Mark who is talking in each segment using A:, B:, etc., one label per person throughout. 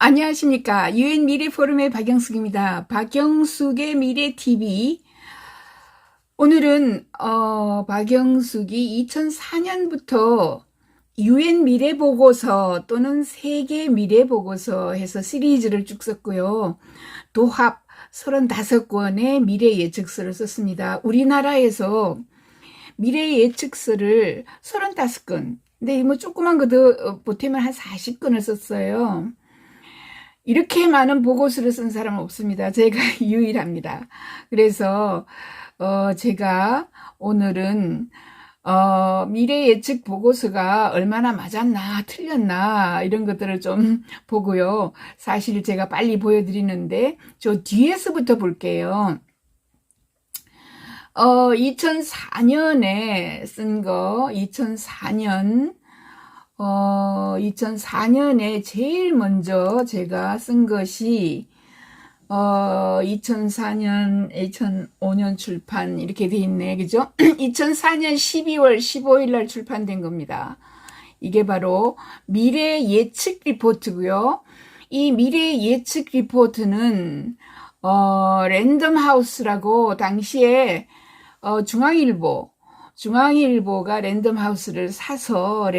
A: 안녕하십니까. 유엔 미래 포럼의 박영숙입니다. 박영숙의 미래 TV. 오늘은 박영숙이 2004년부터 유엔 미래 보고서 또는 세계 미래 보고서 해서 시리즈를 쭉 썼고요. 도합 35권의 미래 예측서를 썼습니다. 우리나라에서 미래 예측서를 35권. 근데 뭐 조그만 것도 보태면 한 40권을 썼어요. 이렇게 많은 보고서를 쓴 사람은 없습니다. 제가 유일합니다. 그래서 제가 오늘은 미래 예측 보고서가 얼마나 맞았나 틀렸나 이런 것들을 좀 보고요. 사실 제가 빨리 보여드리는데 저 뒤에서부터 볼게요. 2004년에 쓴 거, 2004년에 제일 먼저 제가 쓴 것이 2004년, 2005년 출판 이렇게 돼 있네. 그죠? 2004년 12월 15일 날 출판된 겁니다. 이게 바로 미래 예측 리포트고요. 이 미래 예측 리포트는 랜덤 하우스라고 당시에 중앙일보가 랜덤하우스를 사서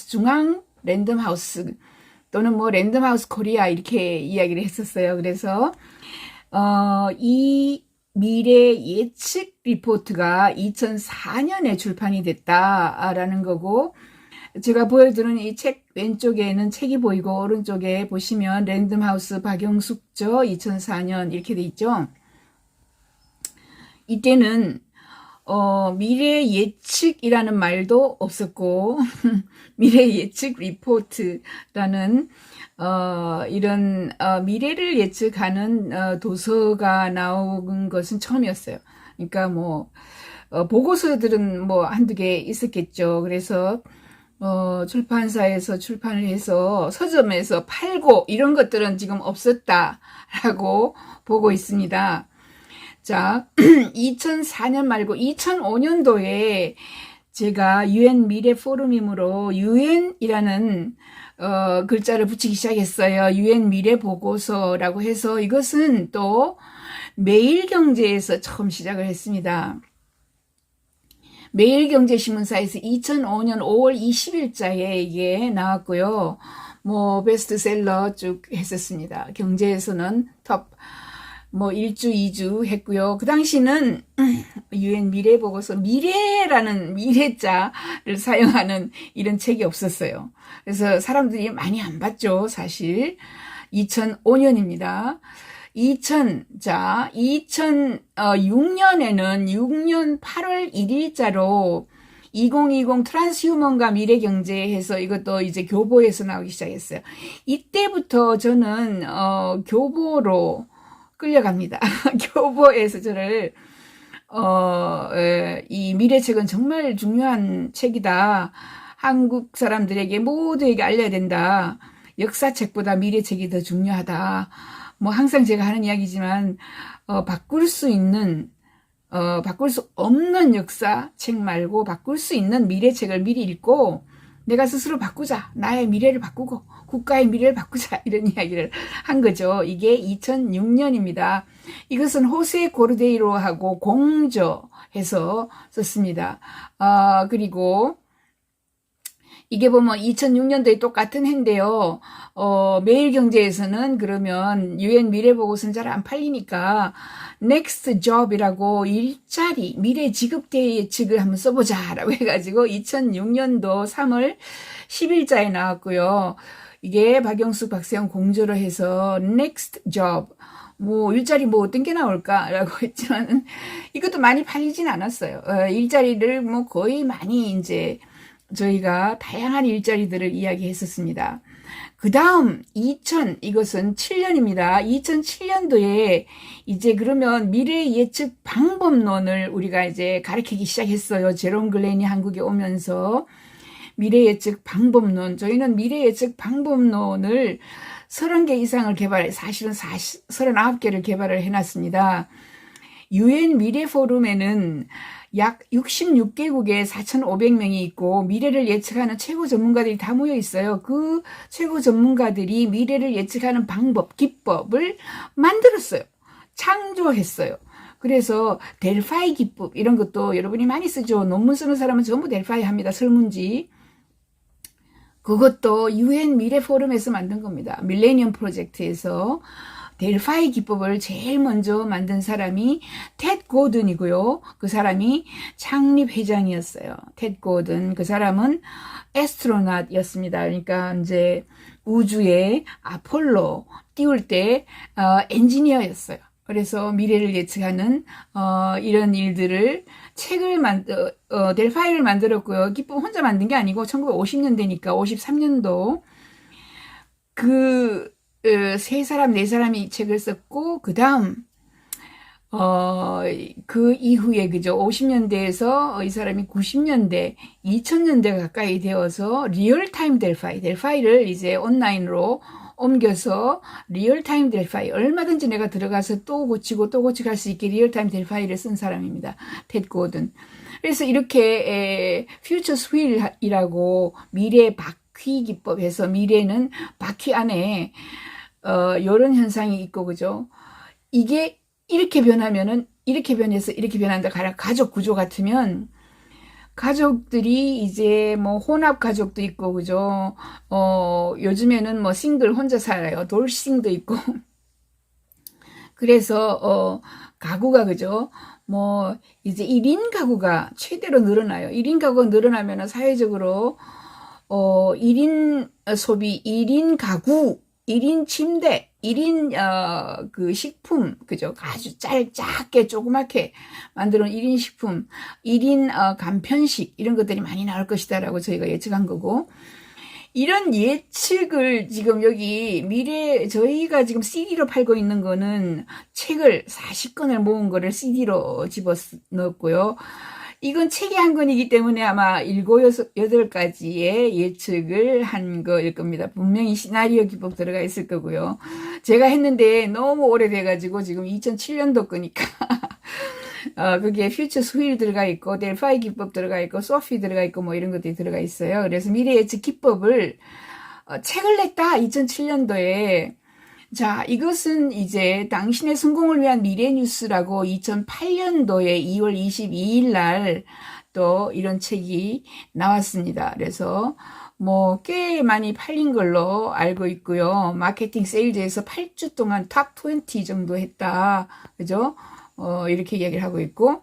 A: 중앙 랜덤하우스 또는 뭐 랜덤하우스 코리아 이렇게 이야기를 했었어요. 그래서 이 미래 예측 리포트가 2004년에 출판이 됐다라는 거고, 제가 보여드리는 이 책 왼쪽에는 책이 보이고 오른쪽에 보시면 랜덤하우스 박영숙저 2004년 이렇게 돼 있죠. 이때는 미래 예측이라는 말도 없었고 미래 예측 리포트라는 이런 미래를 예측하는 도서가 나온 것은 처음이었어요. 그러니까 뭐 보고서들은 뭐 한두 개 있었겠죠. 그래서 출판사에서 출판을 해서 서점에서 팔고 이런 것들은 지금 없었다라고 보고 있습니다. 자, 2004년 말고 2005년도에 제가 유엔 미래 포럼이므로 유엔이라는 글자를 붙이기 시작했어요. 유엔 미래 보고서라고 해서 이것은 또 매일경제에서 처음 시작을 했습니다. 매일경제신문사에서 2005년 5월 20일자에 이게 나왔고요. 뭐 베스트셀러 쭉 했었습니다. 경제에서는 톱 뭐 1주, 2주 했고요. 그 당시는 유엔 미래 보고서 미래라는 미래자를 사용하는 이런 책이 없었어요. 그래서 사람들이 많이 안 봤죠, 사실. 2005년입니다. 2006년에는 6년 8월 1일자로 2020 트랜스휴먼과 미래경제 해서 이것도 이제 교보에서 나오기 시작했어요. 이때부터 저는 교보로 끌려갑니다. 교보에서 저를 이 미래책은 정말 중요한 책이다. 한국 사람들에게 모두에게 알려야 된다. 역사책보다 미래책이 더 중요하다. 뭐 항상 제가 하는 이야기지만 바꿀 수 없는 역사책 말고 바꿀 수 있는 미래책을 미리 읽고 내가 스스로 바꾸자. 나의 미래를 바꾸고 국가의 미래를 바꾸자. 이런 이야기를 한 거죠. 이게 2006년입니다. 이것은 호세 고르데이로하고 공저해서 썼습니다. 그리고 이게 보면 2006년도에 똑같은 해인데요. 매일경제에서는 그러면 유엔 미래보고서는 잘 안 팔리니까 Next Job이라고 일자리, 미래 직업대 예측을 한번 써보자라고 해가지고 2006년도 3월 10일자에 나왔고요. 이게 박영숙 박세영 공조로 해서 Next Job, 뭐 일자리 뭐 어떤 게 나올까라고 했지만 이것도 많이 팔리진 않았어요. 일자리를 뭐 거의 많이 이제 저희가 다양한 일자리들을 이야기했었습니다. 그 다음 이것은 7년입니다. 2007년도에 이제 그러면 미래 예측 방법론을 우리가 이제 가르치기 시작했어요. 제롬 글렌이 한국에 오면서 미래 예측 방법론, 저희는 미래 예측 방법론을 30개 이상을 사실은 39개를 개발을 해놨습니다. 유엔 미래 포럼에는 약 66개국에 4,500명이 있고 미래를 예측하는 최고 전문가들이 다 모여 있어요. 그 최고 전문가들이 미래를 예측하는 방법, 기법을 만들었어요. 창조했어요. 그래서 델파이 기법 이런 것도 여러분이 많이 쓰죠. 논문 쓰는 사람은 전부 델파이 합니다. 설문지. 그것도 UN 미래 포럼에서 만든 겁니다. 밀레니엄 프로젝트에서 델파이 기법을 제일 먼저 만든 사람이 텟 고든이고요. 그 사람이 창립 회장이었어요. 텟 고든. 그 사람은 에스트로낫이었습니다. 그러니까 이제 우주에 아폴로 띄울 때 엔지니어였어요. 그래서 미래를 예측하는 이런 일들을 책을 델파이를 만들었고요. 기법 혼자 만든 게 아니고 1950년대니까 53년도 그 세 사람, 네 사람이 이 책을 썼고, 그 다음, 그 이후에, 그죠. 50년대에서 이 사람이 90년대, 2000년대 가까이 되어서 리얼타임 델파이를 이제 온라인으로 옮겨서 리얼타임 델파이, 얼마든지 내가 들어가서 또 고치고 또 고치고 할 수 있게 리얼타임 델파이를 쓴 사람입니다. 텟 고든. 그래서 이렇게 퓨처 스휠이라고 미래 바퀴 기법에서 미래는 바퀴 안에 이런 현상이 있고, 그죠? 이게 이렇게 변하면은, 이렇게 변해서 이렇게 변한다. 가족 구조 같으면, 가족들이 이제 뭐 혼합 가족도 있고, 그죠? 요즘에는 뭐 싱글 혼자 살아요. 돌싱도 있고. 그래서, 가구가, 그죠? 뭐, 이제 1인 가구가 최대로 늘어나요. 1인 가구가 늘어나면은 사회적으로, 1인 소비, 1인 가구, 1인 침대, 1인, 그 식품, 그죠? 아주 작게, 조그맣게 만드는 1인 식품, 1인, 간편식, 이런 것들이 많이 나올 것이다라고 저희가 예측한 거고, 이런 예측을 지금 여기 저희가 지금 CD로 팔고 있는 거는 책을 40권을 모은 거를 CD로 집어넣었고요. 이건 책의 한 권이기 때문에 아마 7, 8가지의 예측을 한 거일 겁니다. 분명히 시나리오 기법 들어가 있을 거고요. 제가 했는데 너무 오래돼가지고 지금 2007년도 거니까 거기에 퓨처 스휠 들어가 있고 델파이 기법 들어가 있고 소피 들어가 있고 뭐 이런 것들이 들어가 있어요. 그래서 미래 예측 기법을 책을 냈다 2007년도에. 자, 이것은 이제 당신의 성공을 위한 미래 뉴스라고 2008년도에 2월 22일 날 또 이런 책이 나왔습니다. 그래서 뭐 꽤 많이 팔린 걸로 알고 있고요. 마케팅 세일즈에서 8주 동안 탑 20 정도 했다. 그죠? 이렇게 이야기를 하고 있고,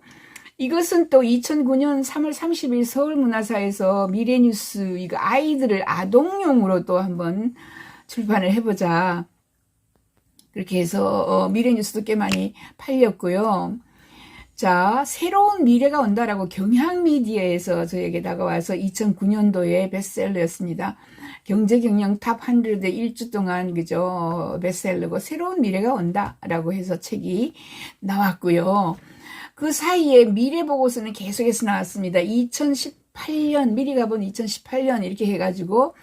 A: 이것은 또 2009년 3월 30일 서울문화사에서 미래뉴스, 이거 아이들을 아동용으로 또 한번 출판을 해보자. 그렇게 해서 미래뉴스도 꽤 많이 팔렸고요. 자, 새로운 미래가 온다라고 경향미디어에서 저에게 다가와서 2009년도에 베스트셀러였습니다. 경제경영 탑 100에 1주 동안, 그죠, 베스트셀러고 새로운 미래가 온다라고 해서 책이 나왔고요. 그 사이에 미래보고서는 계속해서 나왔습니다. 2018년, 미리 가본 2018년 이렇게 해가지고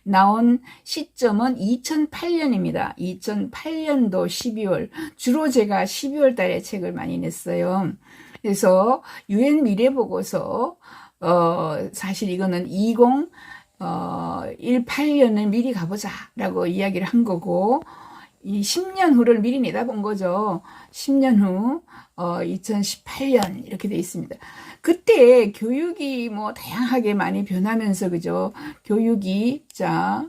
A: 나온 시점은 2008년입니다. 2008년도 12월. 주로 제가 12월 달에 책을 많이 냈어요. 그래서 UN 미래보고서, 사실 이거는 2018년을 미리 가보자라고 이야기를 한 거고, 이 10년 후를 미리 내다본 거죠. 10년 후, 2018년 이렇게 돼 있습니다. 그때 교육이 뭐 다양하게 많이 변하면서, 그죠? 교육이, 자,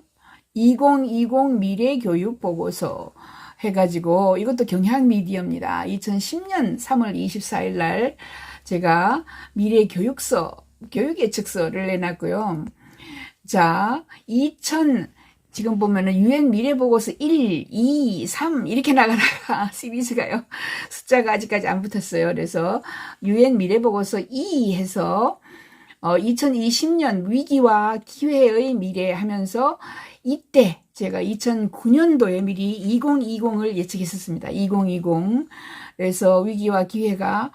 A: 2020 미래교육 보고서 해가지고, 이것도 경향미디어입니다. 2010년 3월 24일 날 제가 미래교육서, 교육예측서를 내놨고요. 자, 지금 보면은 UN 미래보고서 1, 2, 3 이렇게 나가다가 시리즈가요. 숫자가 아직까지 안 붙었어요. 그래서 UN 미래보고서 2 해서 2020년 위기와 기회의 미래 하면서 이때 제가 2009년도에 미리 2020을 예측했었습니다. 2020. 그래서 위기와 기회가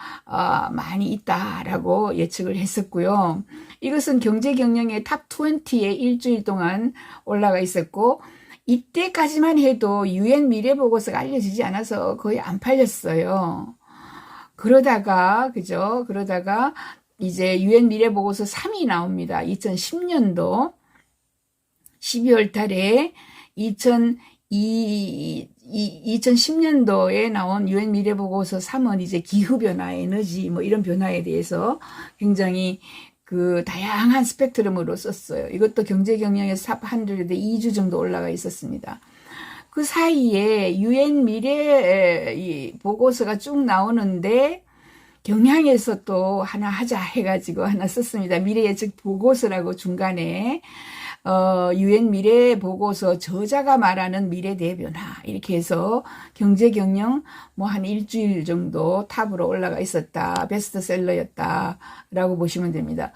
A: 많이 있다라고 예측을 했었고요. 이것은 경제경영의 탑 20에 일주일 동안 올라가 있었고, 이때까지만 해도 UN 미래보고서가 알려지지 않아서 거의 안 팔렸어요. 그러다가, 그죠? 그러다가 이제 유엔 미래 보고서 3이 나옵니다. 2010년도 12월 달에 2010년도에 나온 유엔 미래 보고서 3은 이제 기후 변화, 에너지 뭐 이런 변화에 대해서 굉장히 그 다양한 스펙트럼으로 썼어요. 이것도 경제 경영에서 탑 100에 2주 정도 올라가 있었습니다. 그 사이에 유엔 미래 보고서가 쭉 나오는데 경향에서 또 하나 하자 해가지고 하나 썼습니다. 미래 예측 보고서라고 중간에 유엔 미래 보고서 저자가 말하는 미래 대변화 이렇게 해서 경제 경영 뭐 한 일주일 정도 탑으로 올라가 있었다. 베스트셀러였다라고 보시면 됩니다.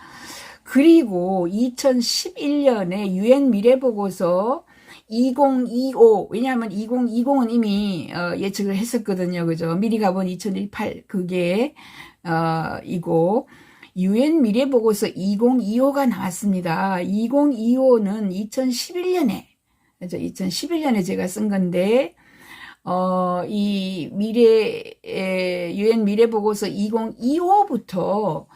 A: 그리고 2011년에 유엔 미래 보고서 2025 왜냐하면 2020은 이미 예측을 했었거든요. 그죠? 미리 가본 2018 그게 이고 유엔 미래 보고서 2025가 나왔습니다. 2025는 2011년에 그죠? 2011년에 제가 쓴 건데 이 유엔 미래 보고서 2025부터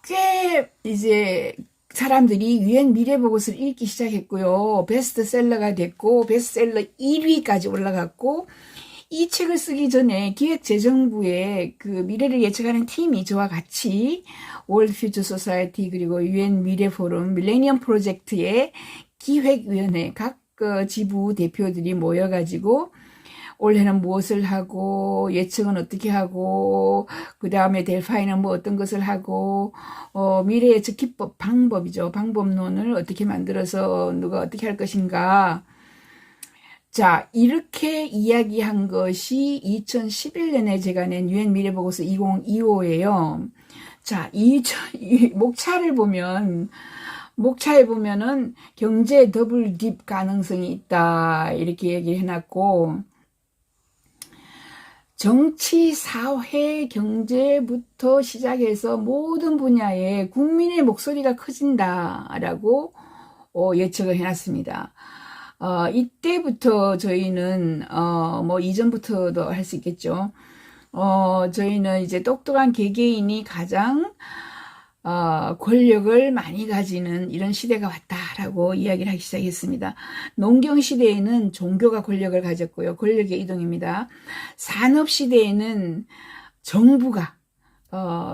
A: 꽤 이제 사람들이 유엔 미래 보고서를 읽기 시작했고요. 베스트셀러가 됐고 베스트셀러 1위까지 올라갔고 이 책을 쓰기 전에 기획재정부의 그 미래를 예측하는 팀이 저와 같이 월드 퓨처 소사이티 그리고 유엔 미래 포럼 밀레니엄 프로젝트의 기획위원회 각 지부 대표들이 모여가지고 올해는 무엇을 하고 예측은 어떻게 하고 그 다음에 델파이는 뭐 어떤 것을 하고 미래 예측 기법 방법이죠. 방법론을 어떻게 만들어서 누가 어떻게 할 것인가. 자, 이렇게 이야기한 것이 2011년에 제가 낸 유엔 미래 보고서 2025예요. 자, 목차에 보면은 경제 더블 딥 가능성이 있다 이렇게 얘기를 해놨고 정치, 사회, 경제부터 시작해서 모든 분야에 국민의 목소리가 커진다라고 예측을 해놨습니다. 이때부터 저희는 뭐 이전부터도 할 수 있겠죠. 저희는 이제 똑똑한 개개인이 가장 권력을 많이 가지는 이런 시대가 왔다라고 이야기를 하기 시작했습니다. 농경 시대에는 종교가 권력을 가졌고요. 권력의 이동입니다. 산업 시대에는 정부가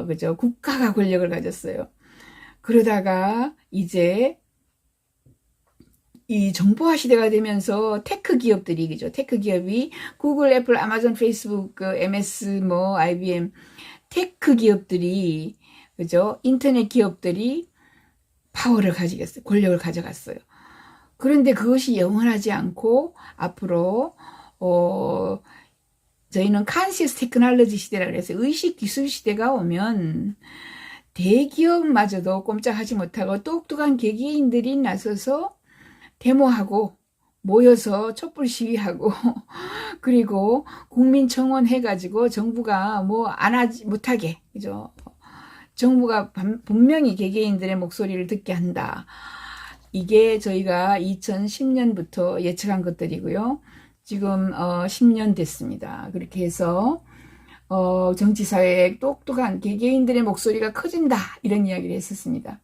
A: 그죠? 국가가 권력을 가졌어요. 그러다가 이제 이 정보화 시대가 되면서 테크 기업들이 그죠? 테크 기업이 구글, 애플, 아마존, 페이스북, MS, 뭐 IBM 테크 기업들이 그죠? 인터넷 기업들이 파워를 가지겠어요. 권력을 가져갔어요. 그런데 그것이 영원하지 않고 앞으로 저희는 컨시어스 테크놀로지 시대라 그래서 의식 기술 시대가 오면 대기업마저도 꼼짝하지 못하고 똑똑한 개개인들이 나서서 데모하고 모여서 촛불 시위하고 그리고 국민청원 해가지고 정부가 뭐 안 하지 못하게 그죠? 정부가 분명히 개개인들의 목소리를 듣게 한다. 이게 저희가 2010년부터 예측한 것들이고요. 지금 10년 됐습니다. 그렇게 해서 정치사회에 똑똑한 개개인들의 목소리가 커진다. 이런 이야기를 했었습니다.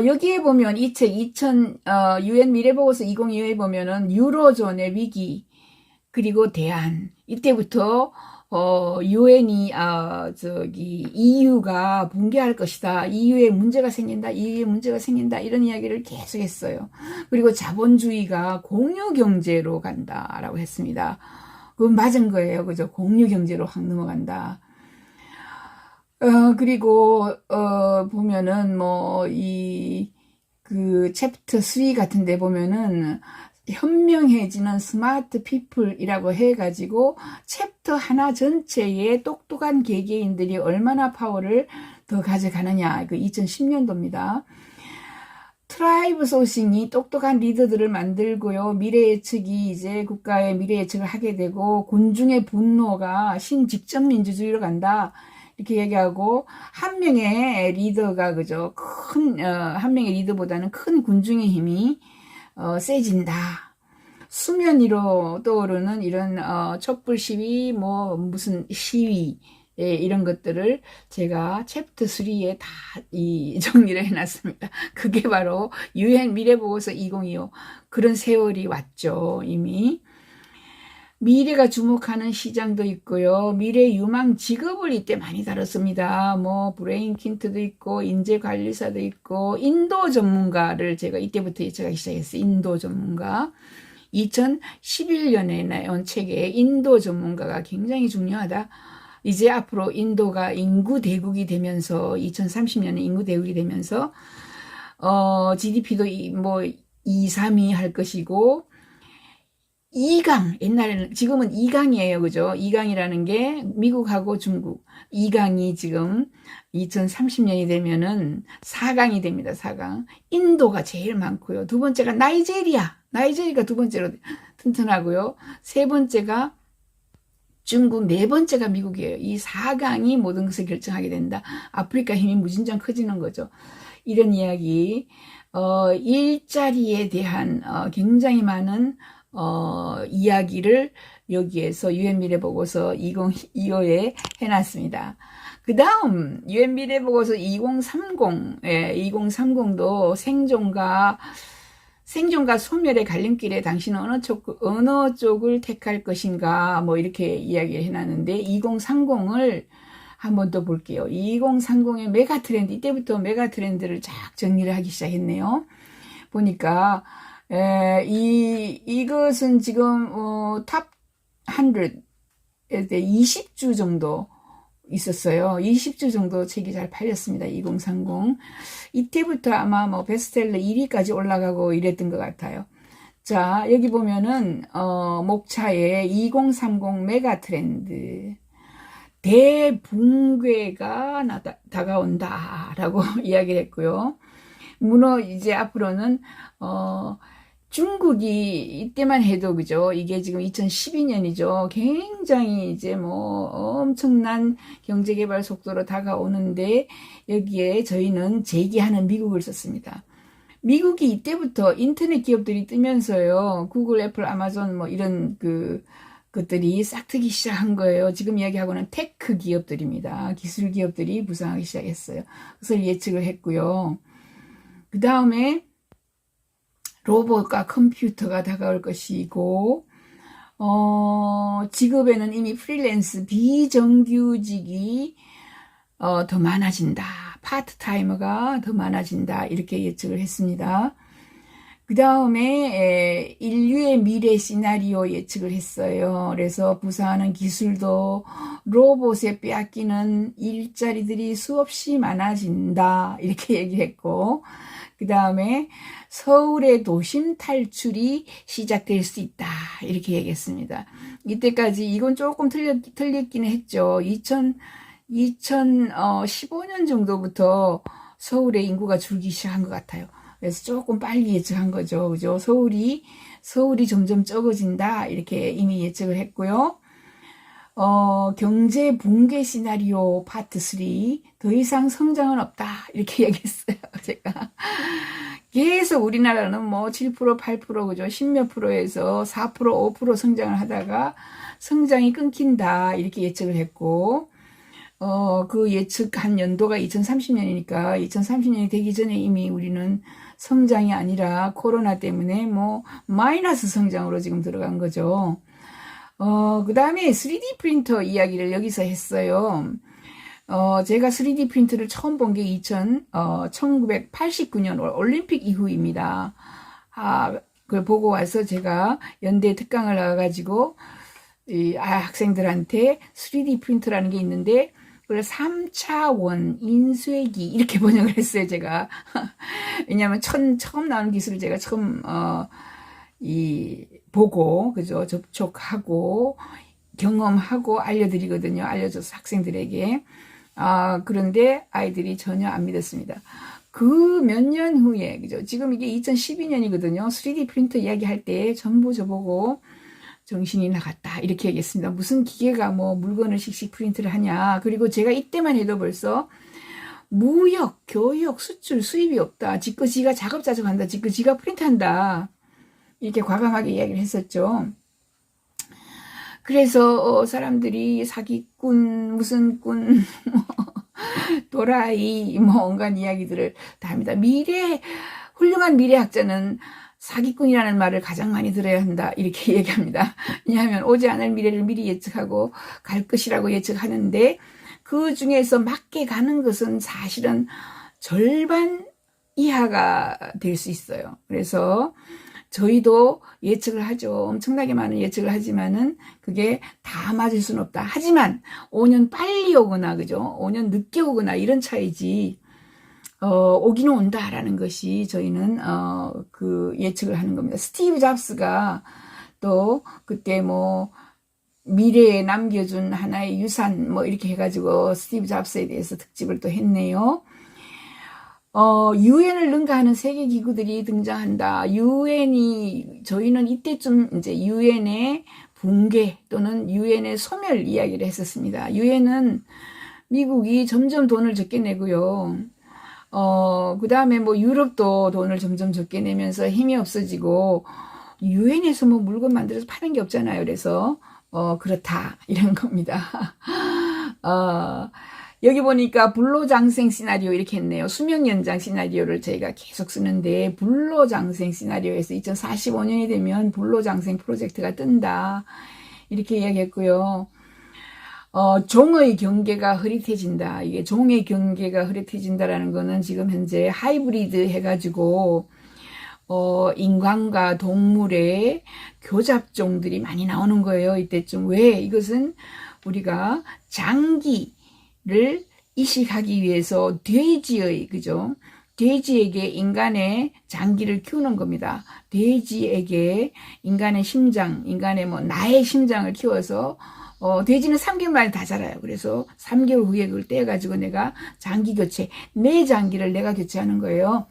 A: 여기에 보면 이 책 유엔 미래보고서 2025에 보면은 유로존의 위기 그리고 대안 이때부터 유엔이 EU가 붕괴할 것이다. EU에 문제가 생긴다. EU에 문제가 생긴다. 이런 이야기를 계속 했어요. 그리고 자본주의가 공유 경제로 간다라고 했습니다. 그건 맞은 거예요. 그죠? 공유 경제로 확 넘어간다. 그리고 보면은 그 챕터 3 같은 데 보면은 현명해지는 스마트 피플이라고 해가지고 챕터 하나 전체에 똑똑한 개개인들이 얼마나 파워를 더 가져가느냐. 그 2010년도입니다. 트라이브 소싱이 똑똑한 리더들을 만들고요. 미래 예측이 이제 국가의 미래 예측을 하게 되고 군중의 분노가 신직접 민주주의로 간다. 이렇게 얘기하고 한 명의 리더가 그죠? 한 명의 리더보다는 큰 군중의 힘이 세진다. 수면 위로 떠오르는 이런 촛불 시위, 뭐 무슨 시위, 예, 이런 것들을 제가 챕터 3에 다 정리를 해놨습니다. 그게 바로 유엔 미래보고서 2025. 그런 세월이 왔죠, 이미. 미래가 주목하는 시장도 있고요. 미래 유망 직업을 이때 많이 다뤘습니다. 뭐 브레인 킨트도 있고 인재관리사도 있고 인도 전문가를 제가 이때부터 예측하기 시작했어요. 인도 전문가. 2011년에 나온 책에 인도 전문가가 굉장히 중요하다. 이제 앞으로 인도가 인구 대국이 되면서 2030년에 인구 대국이 되면서 GDP도 뭐 2, 3위 할 것이고 2강, 옛날에는, 지금은 2강이에요. 그죠? 2강이라는 게 미국하고 중국. 2강이 지금 2030년이 되면은 4강이 됩니다. 4강. 인도가 제일 많고요. 두 번째가 나이제리아. 나이제리아가 두 번째로 튼튼하고요. 세 번째가 중국, 네 번째가 미국이에요. 이 4강이 모든 것을 결정하게 된다. 아프리카 힘이 무진장 커지는 거죠. 이런 이야기, 일자리에 대한 굉장히 많은 이야기를 여기에서 유엔 미래보고서 2025에 해놨습니다. 그 다음 유엔 미래보고서 2030, 예, 2030도 생존과 소멸의 갈림길에 당신은 어느 쪽을 택할 것인가, 뭐 이렇게 이야기를 해놨는데 2030을 한 번 더 볼게요. 2030의 메가 트렌드, 이때부터 메가 트렌드를 쫙 정리를 하기 시작했네요. 보니까 이것은 지금 탑 100, 20주 정도 있었어요. 20주 정도 책이 잘 팔렸습니다. 2030. 이때부터 아마 뭐 베스트셀러 1위까지 올라가고 이랬던 것 같아요. 자, 여기 보면은 목차에 2030 메가 트렌드 대붕괴가 다가온다라고 이야기를 했고요. 이제 앞으로는 중국이 이때만 해도 그죠? 이게 지금 2012년이죠. 굉장히 이제 뭐 엄청난 경제개발 속도로 다가오는데 여기에 저희는 제기하는 미국을 썼습니다. 미국이 이때부터 인터넷 기업들이 뜨면서요. 구글, 애플, 아마존 뭐 이런 것들이 싹 트기 시작한 거예요. 지금 이야기하고는 테크 기업들입니다. 기술 기업들이 부상하기 시작했어요. 그래서 예측을 했고요. 그 다음에 로봇과 컴퓨터가 다가올 것이고 직업에는 이미 프리랜스 비정규직이 더 많아진다. 파트타이머가 더 많아진다. 이렇게 예측을 했습니다. 그 다음에 인류의 미래 시나리오 예측을 했어요. 그래서 부사하는 기술도 로봇에 빼앗기는 일자리들이 수없이 많아진다. 이렇게 얘기했고 그 다음에 서울의 도심 탈출이 시작될 수 있다. 이렇게 얘기했습니다. 이때까지 이건 조금 틀렸기는 했죠. 2015년 정도부터 서울의 인구가 줄기 시작한 것 같아요. 그래서 조금 빨리 예측한 거죠. 그죠? 서울이 점점 적어진다. 이렇게 이미 예측을 했고요. 경제 붕괴 시나리오 파트 3. 더 이상 성장은 없다. 이렇게 얘기했어요. 제가. 계속 우리나라는 뭐 7%, 8%, 그죠? 10몇 프로에서 4%, 5% 성장을 하다가 성장이 끊긴다. 이렇게 예측을 했고, 그 예측한 연도가 2030년이니까 2030년이 되기 전에 이미 우리는 성장이 아니라 코로나 때문에 뭐 마이너스 성장으로 지금 들어간 거죠. 그 다음에 3D 프린터 이야기를 여기서 했어요. 제가 3D 프린터를 처음 본 게 1989년 올림픽 이후입니다. 그걸 보고 와서 제가 연대 특강을 나가가지고, 학생들한테 3D 프린터라는 게 있는데, 그걸 3차원 인쇄기, 이렇게 번역을 했어요, 제가. 왜냐면 처음 나오는 기술을 제가 처음, 보고, 그죠? 접촉하고, 경험하고 알려드리거든요. 알려줘서 학생들에게. 그런데 아이들이 전혀 안 믿었습니다. 그 몇 년 후에, 그죠? 지금 이게 2012년이거든요. 3D 프린터 이야기할 때 전부 저보고 정신이 나갔다. 이렇게 얘기했습니다. 무슨 기계가 뭐 물건을 씩씩 프린트를 하냐. 그리고 제가 이때만 해도 벌써 교육, 수출, 수입이 없다. 지가 작업자족한다. 지가 프린트한다. 이렇게 과감하게 이야기를 했었죠. 그래서 사람들이 사기꾼, 무슨 꾼, 도라이, 뭐 온갖 이야기들을 다 합니다. 훌륭한 미래학자는 사기꾼이라는 말을 가장 많이 들어야 한다, 이렇게 얘기합니다. 왜냐하면 오지 않을 미래를 미리 예측하고 갈 것이라고 예측하는데, 그 중에서 맞게 가는 것은 사실은 절반 이하가 될 수 있어요. 그래서 저희도 예측을 하죠. 엄청나게 많은 예측을 하지만은 그게 다 맞을 수는 없다. 하지만 5년 빨리 오거나, 그죠? 5년 늦게 오거나 이런 차이지, 오기는 온다라는 것이 저희는, 그 예측을 하는 겁니다. 스티브 잡스가 또 그때 뭐, 미래에 남겨준 하나의 유산, 뭐 이렇게 해가지고 스티브 잡스에 대해서 특집을 또 했네요. 유엔을 능가하는 세계 기구들이 등장한다. 저희는 이때쯤 이제 유엔의 붕괴 또는 유엔의 소멸 이야기를 했었습니다. 유엔은 미국이 점점 돈을 적게 내고요. 그 다음에 뭐 유럽도 돈을 점점 적게 내면서 힘이 없어지고, 유엔에서 뭐 물건 만들어서 파는 게 없잖아요. 그래서, 그렇다. 이런 겁니다. 여기 보니까 불로장생 시나리오 이렇게 했네요. 수명 연장 시나리오를 저희가 계속 쓰는데, 불로장생 시나리오에서 2045년이 되면 불로장생 프로젝트가 뜬다, 이렇게 이야기했고요. 종의 경계가 흐릿해진다. 이게 종의 경계가 흐릿해진다라는 거는 지금 현재 하이브리드 해가지고, 인간과 동물의 교잡종들이 많이 나오는 거예요. 이때쯤. 왜? 이것은 우리가 장기를 이식하기 위해서 돼지의, 그죠? 돼지에게 인간의 장기를 키우는 겁니다. 돼지에게 인간의 심장, 인간의 뭐 나의 심장을 키워서, 돼지는 3개월 만에 다 자라요. 그래서 3개월 후에 그걸 떼가지고 내가 장기 교체, 내 장기를 내가 교체하는 거예요.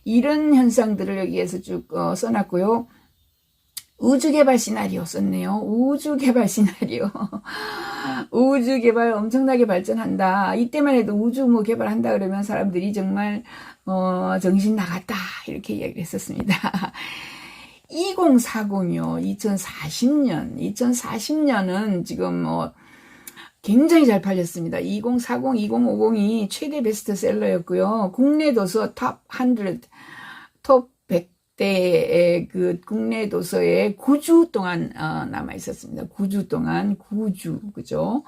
A: 이런 현상들을 여기에서 쭉 써놨고요. 우주개발 시나리오 썼네요. 우주개발 시나리오. 우주개발 엄청나게 발전한다. 이때만 해도 우주 뭐 개발한다 그러면 사람들이 정말 정신 나갔다, 이렇게 이야기를 했었습니다. 2040이요. 2040년은 지금 굉장히 잘 팔렸습니다. 2040, 2050이 최대 베스트셀러였고요. 국내 도서 탑 100, 톱 100대의 그 국내 도서에 9주 동안 남아 있었습니다. 9주 동안, 9주, 그죠?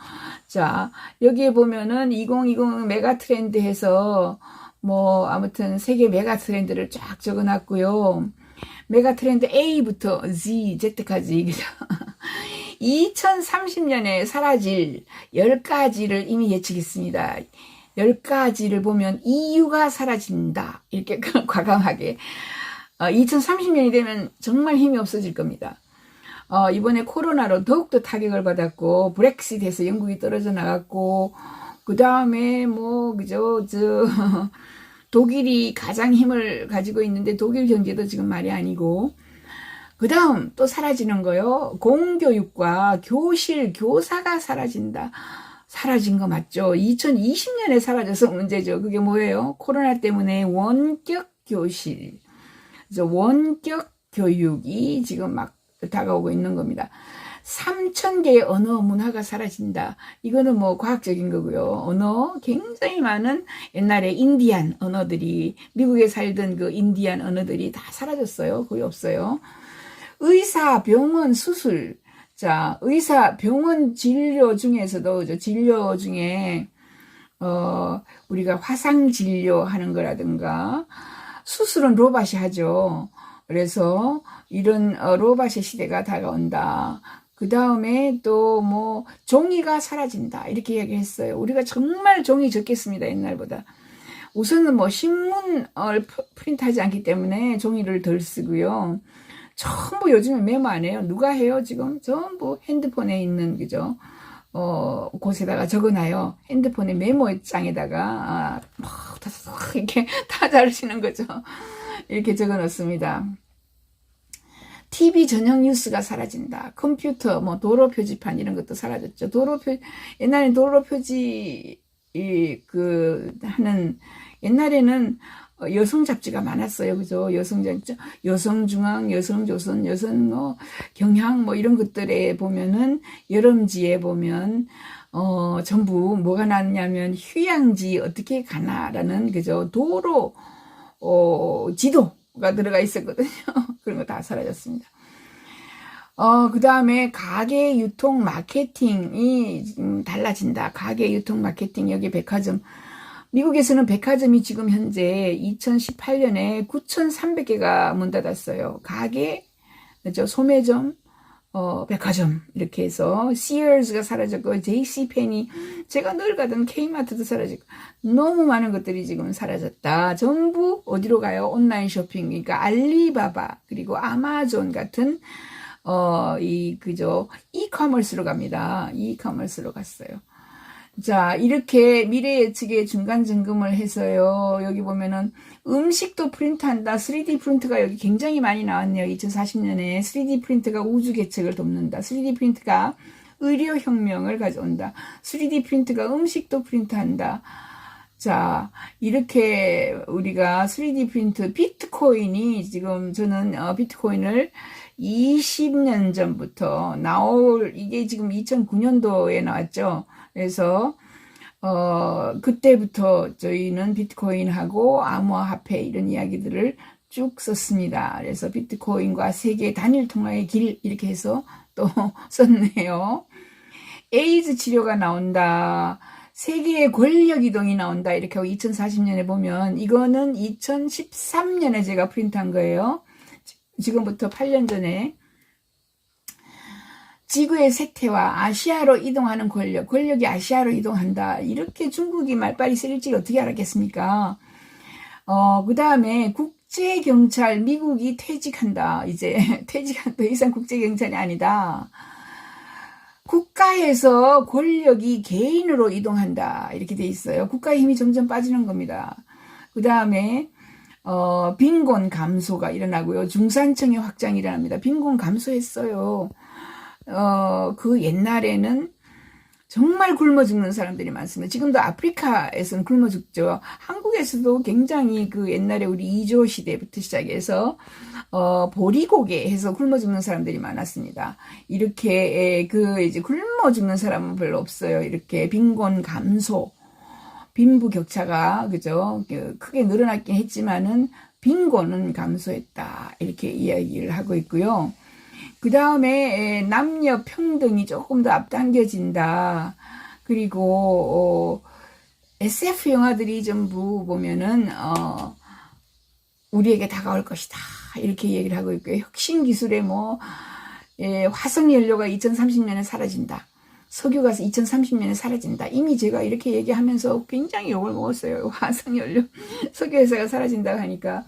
A: 자, 여기에 보면은 2020 메가 트렌드 해서 뭐 아무튼 세계 메가 트렌드를 쫙 적어놨고요. 메가 트렌드 A부터 Z, Z까지, 그죠? 2030년에 사라질 10가지를 이미 예측했습니다. 10가지를 보면 EU가 사라진다, 이렇게 과감하게. 2030년이 되면 정말 힘이 없어질 겁니다. 이번에 코로나로 더욱더 타격을 받았고, 브렉시트에서 영국이 떨어져 나갔고, 그 다음에 뭐, 그죠, 독일이 가장 힘을 가지고 있는데 독일 경제도 지금 말이 아니고, 그 다음 또 사라지는 거요. 공교육과 교실, 교사가 사라진다. 사라진 거 맞죠? 2020년에 사라져서 문제죠. 그게 뭐예요? 코로나 때문에 원격 교실, 원격 교육이 지금 막 다가오고 있는 겁니다. 3,000개의 언어 문화가 사라진다. 이거는 뭐 과학적인 거고요. 언어 굉장히 많은 옛날에 인디안 언어들이, 미국에 살던 그 인디안 언어들이 다 사라졌어요. 거의 없어요. 의사, 병원, 수술. 자, 의사, 병원 진료 중에서도, 진료 중에, 우리가 화상 진료하는 거라든가, 수술은 로봇이 하죠. 그래서 이런 로봇의 시대가 다가온다. 그 다음에 또 뭐, 종이가 사라진다, 이렇게 얘기했어요. 우리가 정말 종이 적겠습니다, 옛날보다. 우선은 뭐, 신문을 프린트하지 않기 때문에 종이를 덜 쓰고요. 전부 요즘에 메모 안 해요. 누가 해요, 지금? 전부 핸드폰에 있는, 그죠? 곳에다가 적어놔요. 핸드폰의 메모장에다가, 이렇게 다 자르시는 거죠. 이렇게 적어 놓습니다. TV 전용 뉴스가 사라진다. 컴퓨터, 뭐, 도로 표지판 이런 것도 사라졌죠. 옛날엔 도로 표지, 옛날에는, 여성 잡지가 많았어요. 그죠? 여성 잡지, 여성중앙, 여성조선, 여성 경향 이런 것들에 보면은 여름지에 보면 전부 뭐가 나왔냐면 휴양지 어떻게 가나라는 그죠? 도로 지도가 들어가 있었거든요. 그런 거 다 사라졌습니다. 그 다음에 가게 유통 마케팅이 달라진다. 가게 유통 마케팅, 여기 백화점. 미국에서는 백화점이 지금 현재 2018년에 9,300개가 문 닫았어요. 가게, 그죠? 소매점, 백화점, 이렇게 해서, Sears가 사라졌고, JCPenney, 제가 늘 가던 K마트도 사라지고, 너무 많은 것들이 지금 사라졌다. 전부 어디로 가요? 온라인 쇼핑. 그러니까 알리바바, 그리고 아마존 같은, 그죠? 이커머스로 갑니다. 이커머스로 갔어요. 자, 이렇게 미래 예측의 중간 점검을 해서요. 여기 보면은 음식도 프린트한다. 3D 프린트가 여기 굉장히 많이 나왔네요. 2040년에 3D 프린트가 우주 개척을 돕는다. 3D 프린트가 의료 혁명을 가져온다. 3D 프린트가 음식도 프린트한다. 자, 이렇게 우리가 3D 프린트, 비트코인이 지금 저는 비트코인을 20년 전부터 이게 지금 2009년도에 나왔죠. 그래서 그때부터 저희는 비트코인하고 암호화폐 이런 이야기들을 쭉 썼습니다. 그래서 비트코인과 세계 단일 통화의 길 이렇게 해서 또 썼네요. 에이즈 치료가 나온다. 세계의 권력 이동이 나온다. 이렇게 하고 2040년에 보면 이거는 2013년에 제가 프린트한 거예요. 지금부터 8년 전에 지구의 색태와 아시아로 이동하는 권력이 아시아로 이동한다. 이렇게 중국이 말빨이 세일지 어떻게 알았겠습니까? 그 다음에 국제경찰, 미국이 퇴직한다. 이제 더 이상 국제경찰이 아니다. 국가에서 권력이 개인으로 이동한다. 이렇게 돼 있어요. 국가의 힘이 점점 빠지는 겁니다. 그 다음에 빈곤 감소가 일어나고요. 중산층의 확장이 일어납니다. 빈곤 감소했어요. 그 옛날에는 정말 굶어 죽는 사람들이 많습니다. 지금도 아프리카에서는 굶어 죽죠. 한국에서도 굉장히 그 옛날에 우리 이조 시대부터 시작해서 보리고개 해서 굶어 죽는 사람들이 많았습니다. 이렇게 이제 굶어 죽는 사람은 별로 없어요. 이렇게 빈곤 감소, 빈부 격차가 그죠? 크게 늘어났긴 했지만은 빈곤은 감소했다. 이렇게 이야기를 하고 있고요. 그 다음에 남녀 평등이 조금 더 앞당겨진다. 그리고 SF 영화들이 전부 보면은 우리에게 다가올 것이다. 이렇게 얘기를 하고 있고요. 혁신 기술에 화성 연료가 2030년에 사라진다. 석유가스 2030년에 사라진다. 이미 제가 이렇게 얘기하면서 굉장히 욕을 먹었어요. 화성 연료, 석유 회사가 사라진다고 하니까.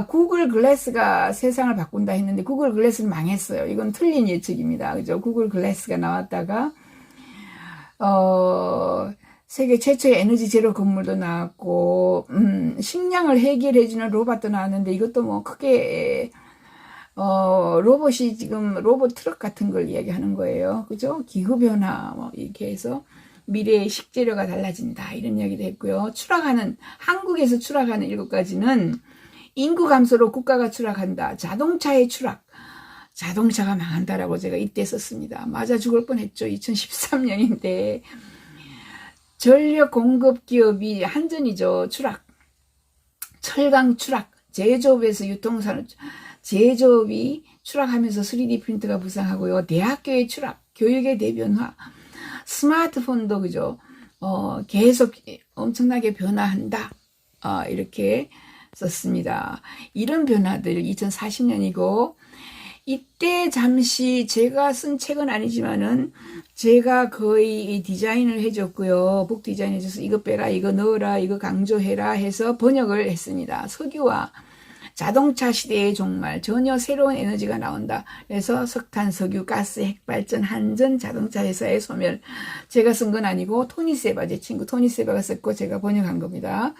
A: 구글 글래스가 세상을 바꾼다 했는데 구글 글래스는 망했어요. 이건 틀린 예측입니다. 그죠? 구글 글래스가 나왔다가 세계 최초의 에너지 제로 건물도 나왔고 식량을 해결해주는 로봇도 나왔는데 이것도 크게 로봇이 지금 로봇 트럭 같은 걸 이야기하는 거예요. 그죠? 기후변화 이렇게 해서 미래의 식재료가 달라진다. 이런 이야기도 했고요. 한국에서 추락하는 7가지는 인구 감소로 국가가 추락한다. 자동차의 추락. 자동차가 망한다라고 제가 이때 썼습니다. 맞아 죽을 뻔했죠. 2013년인데. 전력 공급 기업이 한전이죠. 추락. 철강 추락. 제조업에서 유통산업, 제조업이 추락하면서 3D 프린트가 부상하고요. 대학교의 추락. 교육의 대변화. 스마트폰도 그죠? 계속 엄청나게 변화한다. 이렇게 썼습니다. 이런 변화들 2040년이고 이때 잠시 제가 쓴 책은 아니지만은 제가 거의 디자인을 해줬고요. 북 디자인 해줘서 이거 빼라, 이거 넣어라, 이거 강조해라 해서 번역을 했습니다. 석유와 자동차 시대의 종말, 전혀 새로운 에너지가 나온다. 그래서 석탄, 석유, 가스, 핵발전, 한전, 자동차 회사의 소멸. 제가 쓴 건 아니고 토니 세바, 제 친구 토니 세바가 썼고 제가 번역한 겁니다.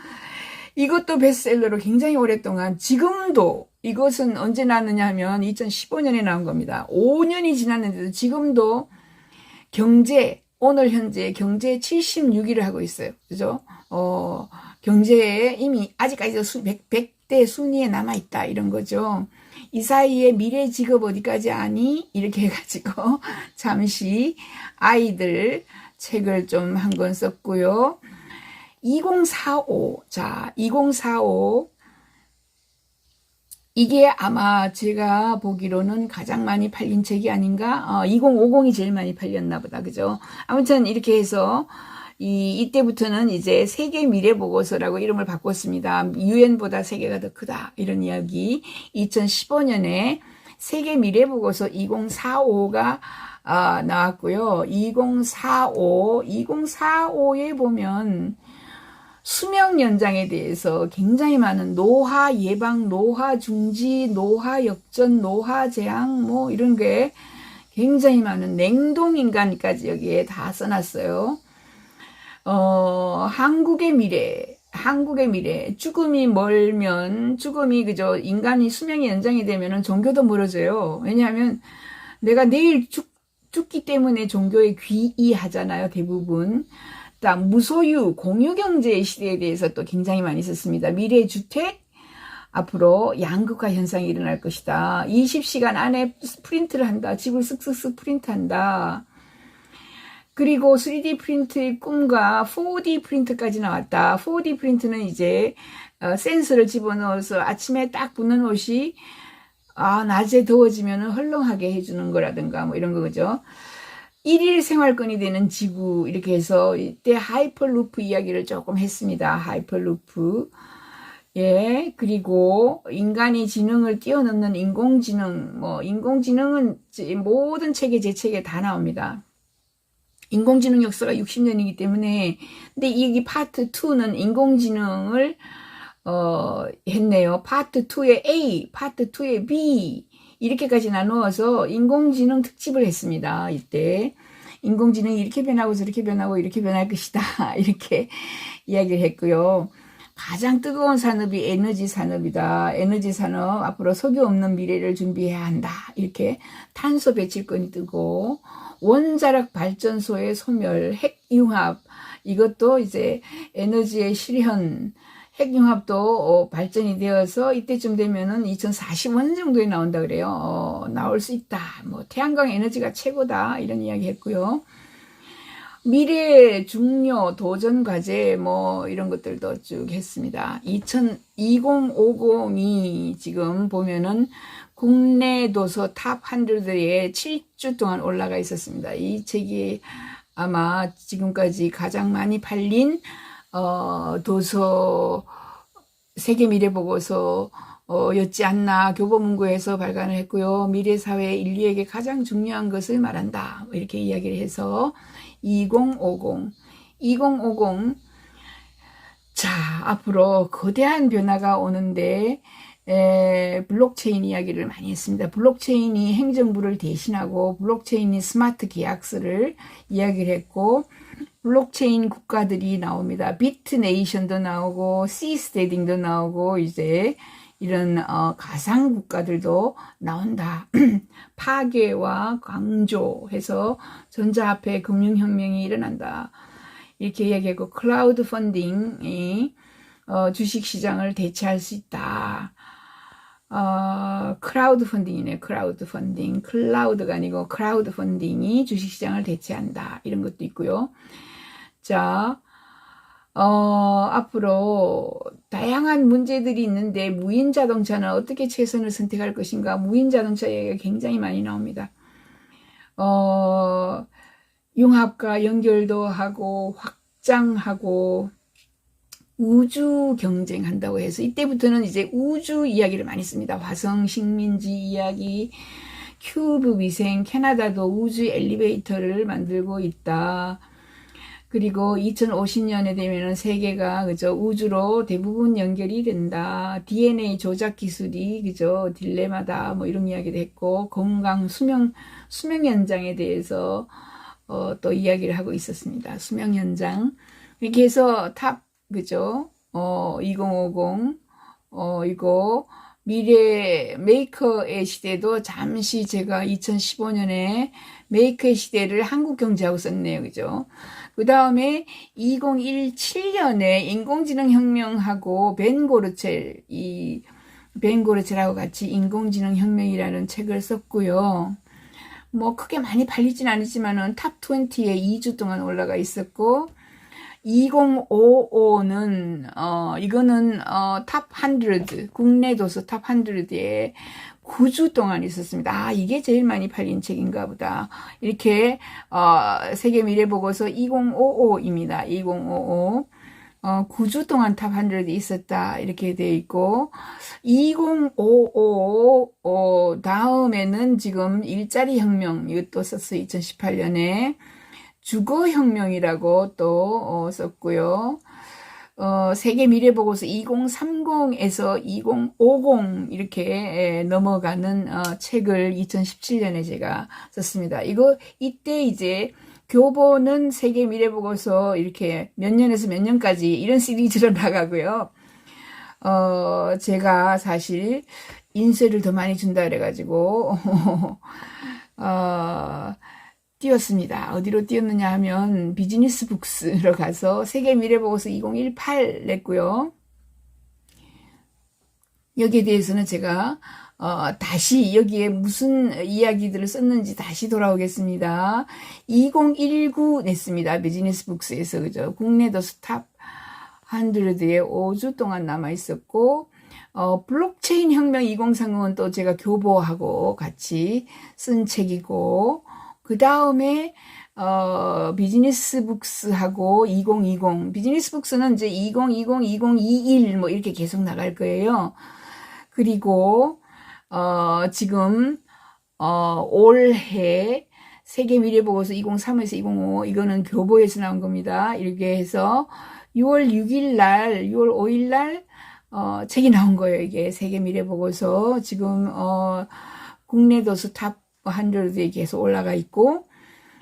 A: 이것도 베스트셀러로 굉장히 오랫동안, 지금도 이것은 언제 나왔느냐 하면 2015년에 나온 겁니다. 5년이 지났는데도 지금도 오늘 현재 경제 76위를 하고 있어요. 그죠? 경제에 이미 아직까지도 100대 순위에 남아있다 이런 거죠. 이 사이에 미래 직업 어디까지 아니? 이렇게 해가지고 잠시 아이들 책을 좀 한 권 썼고요. 2045. 자, 2045. 이게 아마 제가 보기로는 가장 많이 팔린 책이 아닌가? 2050이 제일 많이 팔렸나 보다. 그죠? 아무튼 이렇게 해서 이때부터는 이제 세계 미래 보고서라고 이름을 바꿨습니다. 유엔보다 세계가 더 크다. 이런 이야기. 2015년에 세계 미래 보고서 2045가 나왔고요. 2045에 보면 수명 연장에 대해서 굉장히 많은 노화 예방, 노화 중지, 노화 역전, 노화 재앙 뭐 이런 게 굉장히 많은 냉동 인간까지 여기에 다 써놨어요. 한국의 미래, 죽음이 멀면, 그죠? 인간이 수명이 연장이 되면은 종교도 멀어져요. 왜냐하면 내가 내일 죽기 때문에 종교에 귀의하잖아요, 대부분. 무소유, 공유경제 시대에 대해서 또 굉장히 많이 썼습니다. 미래주택, 앞으로 양극화 현상이 일어날 것이다. 20시간 안에 프린트를 한다. 집을 쓱쓱쓱 프린트한다. 그리고 3D 프린트의 꿈과 4D 프린트까지 나왔다. 4D 프린트는 이제 센서를 집어넣어서 아침에 딱 붙는 옷이 낮에 더워지면 헐렁하게 해주는 거라든가 뭐 이런 거죠. 1일 생활권이 되는 지구 이렇게 해서 이때 하이퍼루프 이야기를 조금 했습니다. 하이퍼루프. 예, 그리고 인간이 지능을 뛰어넘는 인공지능, 인공지능은 모든 책에 제 책에 다 나옵니다. 인공지능 역사가 60년이기 때문에, 근데 이 파트 2는 인공지능을, 했네요. 파트 2에 A, 파트 2에 B, 이렇게까지 나누어서 인공지능 특집을 했습니다. 이때. 인공지능이 이렇게 변하고 저렇게 변하고 이렇게 변할 것이다. 이렇게 이야기를 했고요. 가장 뜨거운 산업이 에너지 산업이다. 에너지 산업, 앞으로 석유 없는 미래를 준비해야 한다. 이렇게 탄소 배출권이 뜨고, 원자력 발전소의 소멸, 핵융합, 이것도 이제 에너지의 실현, 핵융합도 발전이 되어서 이때쯤 되면은 2040년 정도에 나온다 그래요. 나올 수 있다. 태양광 에너지가 최고다. 이런 이야기 했고요. 미래 중요 도전 과제 이런 것들도 쭉 했습니다. 2050이 지금 보면은 국내 도서 탑 100에 7주 동안 올라가 있었습니다. 이 책이 아마 지금까지 가장 많이 팔린 도서 세계 미래 보고서 였지 않나 교보문고에서 발간을 했고요. 미래사회 인류에게 가장 중요한 것을 말한다. 이렇게 이야기를 해서 2050. 자, 앞으로 거대한 변화가 오는데 블록체인 이야기를 많이 했습니다. 블록체인이 행정부를 대신하고 블록체인이 스마트 계약서를 이야기를 했고 블록체인 국가들이 나옵니다. 비트네이션도 나오고 시스테딩도 나오고 이제 이런 가상 국가들도 나온다. 파괴와 강조해서 전자화폐 금융혁명이 일어난다. 이렇게 이야기하고 클라우드 펀딩이 주식시장을 대체할 수 있다. 크라우드 펀딩이네. 크라우드 펀딩. 클라우드가 아니고 크라우드 펀딩이 주식시장을 대체한다. 이런 것도 있고요. 자, 앞으로 다양한 문제들이 있는데 무인 자동차는 어떻게 최선을 선택할 것인가? 무인 자동차 얘기가 굉장히 많이 나옵니다. 융합과 연결도 하고 확장하고 우주 경쟁한다고 해서 이때부터는 이제 우주 이야기를 많이 씁니다. 화성 식민지 이야기, 큐브 위생, 캐나다도 우주 엘리베이터를 만들고 있다. 그리고 2050년에 되면은 세계가 그죠 우주로 대부분 연결이 된다. DNA 조작 기술이 그죠 딜레마다 이런 이야기도 했고 건강 수명 연장에 대해서 또 이야기를 하고 있었습니다. 수명 연장 이렇게 해서 탑 그죠 2050 이거 미래 메이커의 시대도 잠시 제가 2015년에 메이커의 시대를 한국경제하고 썼네요. 그죠? 그 다음에 2017년에 인공지능 혁명하고 벤 고르첼, 벤 고르첼하고 같이 인공지능 혁명이라는 책을 썼고요. 뭐 크게 많이 팔리진 않았지만은 탑 20에 2주 동안 올라가 있었고, 2055는 이거는 탑 100, 국내 도서 탑 100에 9주 동안 있었습니다. 아, 이게 제일 많이 팔린 책인가 보다. 이렇게 세계 미래 보고서 2055입니다. 2055. 9주 동안 탑 100이 있었다. 이렇게 되어 있고, 2055 다음에는 지금 일자리 혁명, 이것도 썼어요. 2018년에. 주거혁명이라고 또 썼고요. 세계 미래보고서 2030에서 2050 이렇게 넘어가는 책을 2017년에 제가 썼습니다. 이때 이제 교보는 세계 미래보고서 이렇게 몇 년에서 몇 년까지 이런 시리즈로 나가고요. 제가 사실 인쇄를 더 많이 준다 그래가지고 띄웠습니다. 어디로 띄웠느냐 하면 비즈니스 북스로 가서 세계 미래보고서 2018 냈고요. 여기에 대해서는 제가 다시 여기에 무슨 이야기들을 썼는지 다시 돌아오겠습니다. 2019 냈습니다. 비즈니스 북스에서. 그죠? 국내도 스탑 100에 5주 동안 남아 있었고, 블록체인 혁명 2030은 또 제가 교보하고 같이 쓴 책이고, 그 다음에 비즈니스 북스하고 2020 비즈니스 북스는 이제 2020, 2021 뭐 이렇게 계속 나갈 거예요. 그리고 지금 올해 세계 미래보고서 2035에서 2055 이거는 교보에서 나온 겁니다. 이렇게 해서 6월 6일 날, 6월 5일 날 책이 나온 거예요. 이게 세계 미래보고서 지금 국내 도서 탑 100에 계속 올라가 있고,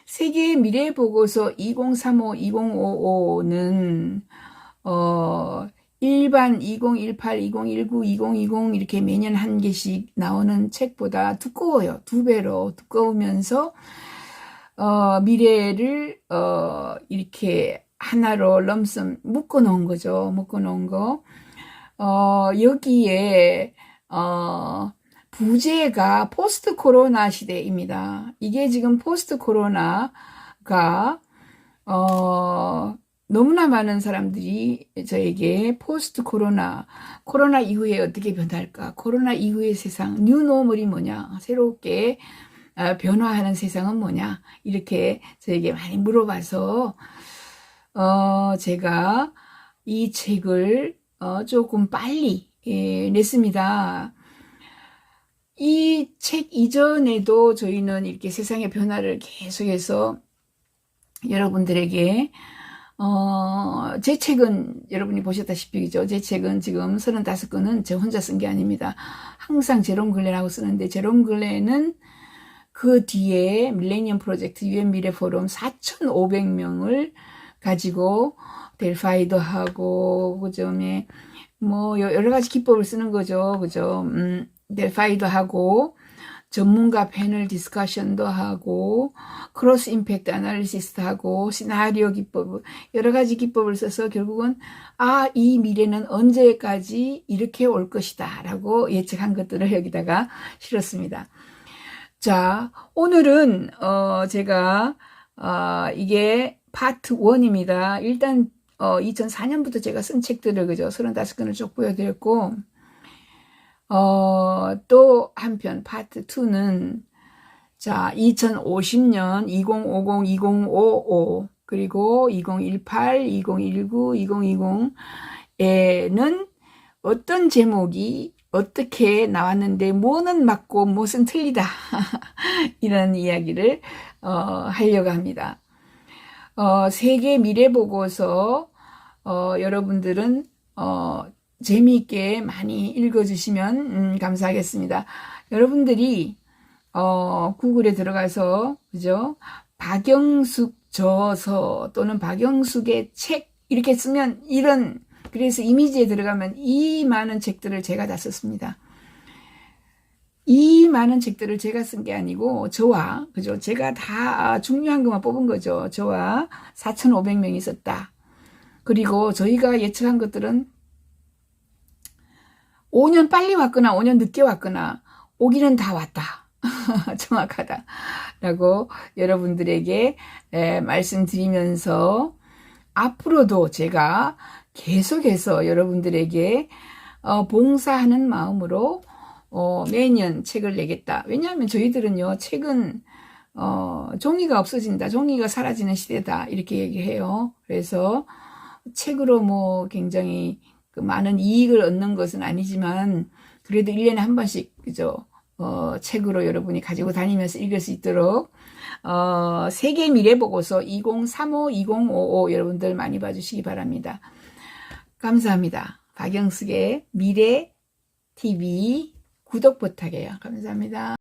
A: 세계 미래보고서 2035, 2055는 일반 2018, 2019, 2020 이렇게 매년 한 개씩 나오는 책보다 두꺼워요. 2배로 두꺼우면서 미래를 이렇게 하나로 럼섬 묶어 놓은 거죠. 묶어 놓은 거. 여기에 부제가 포스트 코로나 시대입니다. 이게 지금 포스트 코로나가 너무나 많은 사람들이 저에게 포스트 코로나 이후에 어떻게 변할까? 코로나 이후의 세상, 뉴노멀이 뭐냐? 새롭게 변화하는 세상은 뭐냐? 이렇게 저에게 많이 물어봐서 제가 이 책을 조금 빨리 냈습니다. 이 책 이전에도 저희는 이렇게 세상의 변화를 계속해서 여러분들에게 제 책은 여러분이 보셨다시피 제 책은 지금 35권은 제 혼자 쓴 게 아닙니다. 항상 제롬 글렌하고 쓰는데, 제롬 글렌은 그 뒤에 밀레니엄 프로젝트 UN 미래 포럼 4,500명을 가지고 델파이도 하고 그다음에 뭐 여러 가지 기법을 쓰는 거죠. 그죠? 델파이도 하고 전문가 패널 디스커션도 하고 크로스 임팩트 애널리시스도 하고 시나리오 기법, 여러 가지 기법을 써서 결국은 이 미래는 언제까지 이렇게 올 것이다 라고 예측한 것들을 여기다가 실었습니다. 자, 오늘은 제가 이게 파트 1입니다. 일단 2004년부터 제가 쓴 책들을 그죠? 35권을 쭉 보여드렸고, 또 한편 파트 2는 자 2050년 2050 2055 그리고 2018 2019 2020에는 어떤 제목이 어떻게 나왔는데 뭐는 맞고 무엇은 틀리다 이런 이야기를 하려고 합니다. 세계 미래 보고서 여러분들은 재미있게 많이 읽어주시면 감사하겠습니다. 여러분들이 구글에 들어가서 그죠? 박영숙 저서 또는 박영숙의 책 이렇게 쓰면 그래서 이미지에 들어가면 이 많은 책들을 제가 다 썼습니다. 이 많은 책들을 제가 쓴 게 아니고 저와 그죠? 제가 다 중요한 것만 뽑은 거죠. 저와 4,500명이 썼다. 그리고 저희가 예측한 것들은 5년 빨리 왔거나 5년 늦게 왔거나 오기는 다 왔다. 정확하다. 라고 여러분들에게 말씀드리면서 앞으로도 제가 계속해서 여러분들에게 봉사하는 마음으로 매년 책을 내겠다. 왜냐하면 저희들은요, 책은 종이가 없어진다. 종이가 사라지는 시대다. 이렇게 얘기해요. 그래서 책으로 뭐 굉장히 그 많은 이익을 얻는 것은 아니지만 그래도 1년에 한 번씩 그죠? 책으로 여러분이 가지고 다니면서 읽을 수 있도록 세계 미래 보고서 2035, 2055 여러분들 많이 봐주시기 바랍니다. 감사합니다. 박영숙의 미래 TV 구독 부탁해요. 감사합니다.